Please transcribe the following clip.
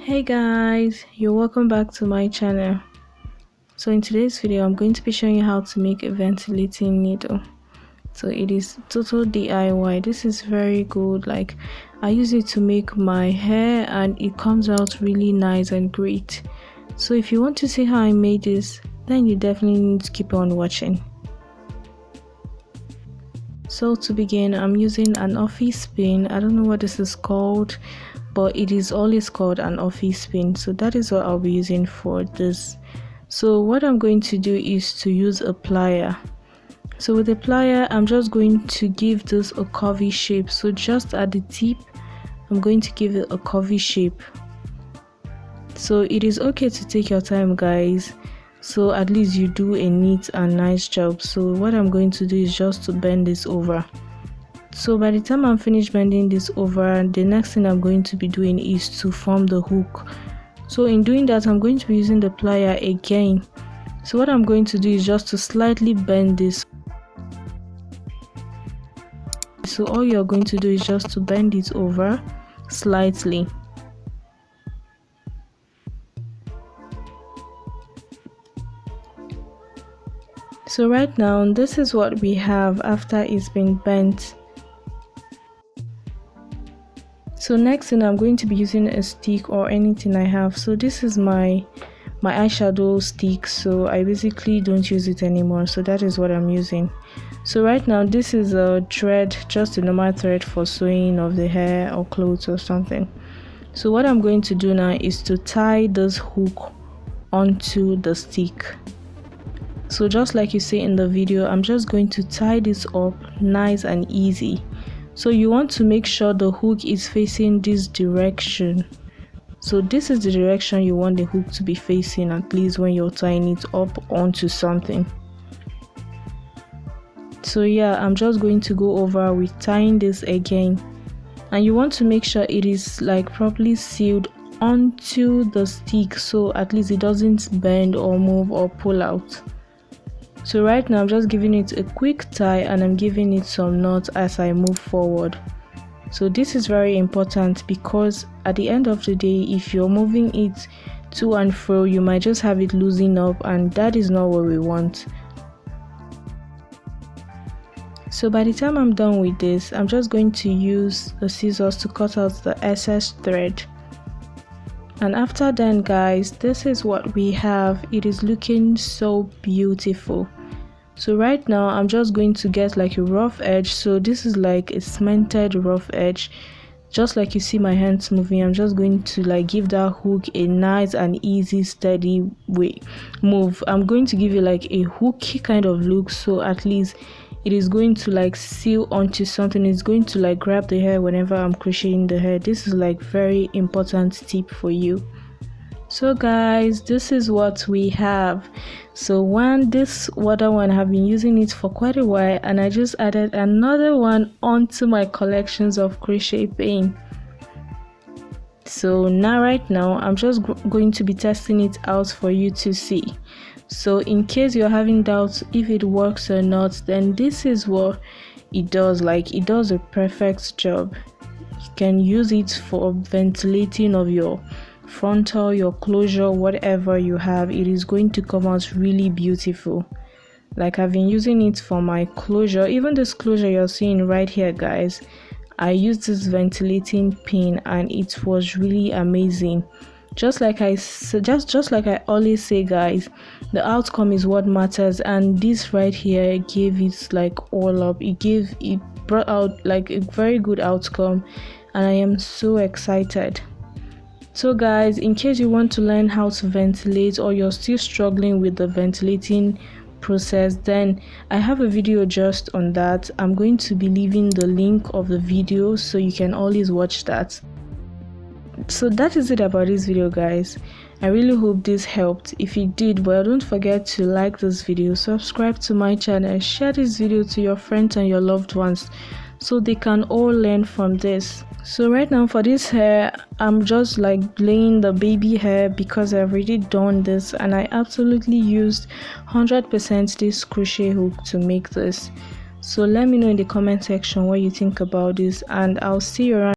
Hey guys, you're welcome back to my channel. So in today's video I'm going to be showing you how to make a ventilating needle. So it is total DIY. This is very good. Like, I use it to make my hair and it comes out really nice and great. So if you want to see how I made this, then you definitely need to keep on watching. So to begin, I'm using an office pin. I don't know what this is called, but it is always called an office pin. So that is what I'll be using for this. So what I'm going to do is to use a plier. So with the plier, I'm just going to give this a curvy shape. So just at the tip, I'm going to give it a curvy shape. So it is okay to take your time, guys, so at least you do a neat and nice job. So what I'm going to do is just to bend this over. So by the time I'm finished bending this over, the next thing I'm going to be doing is to form the hook. So in doing that, I'm going to be using the plier again. So what I'm going to do is just to slightly bend this. So all you're going to do is just to bend it over slightly. So right now, this is what we have after it's been bent. So next thing, I'm going to be using a stick or anything I have. So this is my eyeshadow stick, so I basically don't use it anymore. So that is what I'm using. So right now, this is a thread, just a normal thread for sewing of the hair or clothes or something. So what I'm going to do now is to tie this hook onto the stick. So just like you see in the video, I'm just going to tie this up nice and easy. So you want to make sure the hook is facing this direction. So this is the direction you want the hook to be facing, at least when you're tying it up onto something. So yeah, I'm just going to go over with tying this again. And you want to make sure it is like properly sealed onto the stick, so at least it doesn't bend or move or pull out. So right now I'm just giving it a quick tie and I'm giving it some knots as I move forward. So this is very important because at the end of the day, if you're moving it to and fro, you might just have it loosen up, and that is not what we want. So by the time I'm done with this, I'm just going to use the scissors to cut out the excess thread. And after then, guys, this is what we have. It is looking so beautiful. So right now I'm just going to get like a rough edge. So this is like a cemented rough edge, just like you see my hands moving. I'm just going to like give that hook a nice and easy steady way move. I'm going to give it like a hooky kind of look, so at least it is going to like seal onto something. It's going to like grab the hair whenever I'm crocheting the hair. This is like very important tip for you. So guys, this is what we have. So this other one, I have been using it for quite a while, and I just added another one onto my collections of crochet pin. So now right now I'm just going to be testing it out for you to see. So in case you're having doubts if it works or not, then this is what it does. Like, it does a perfect job. You can use it for ventilating of your frontal, your closure, whatever you have. It is going to come out really beautiful. Like, I've been using it for my closure. Even this closure you're seeing right here, guys, I used this ventilating pin and it was really amazing. Just like I always say, guys, the outcome is what matters, and this right here gave it like all up. It brought out like a very good outcome, and I am so excited. So guys, in case you want to learn how to ventilate, or you're still struggling with the ventilating process, then I have a video just on that. I'm going to be leaving the link of the video so you can always watch that. So that is it about this video, guys. I really hope this helped. If it did, well, don't forget to like this video, subscribe to my channel, share this video to your friends and your loved ones so they can all learn from this. So right now for this hair, I'm just like laying the baby hair because I've already done this, and I absolutely used 100% this crochet hook to make this. So let me know in the comment section what you think about this, and I'll see you around.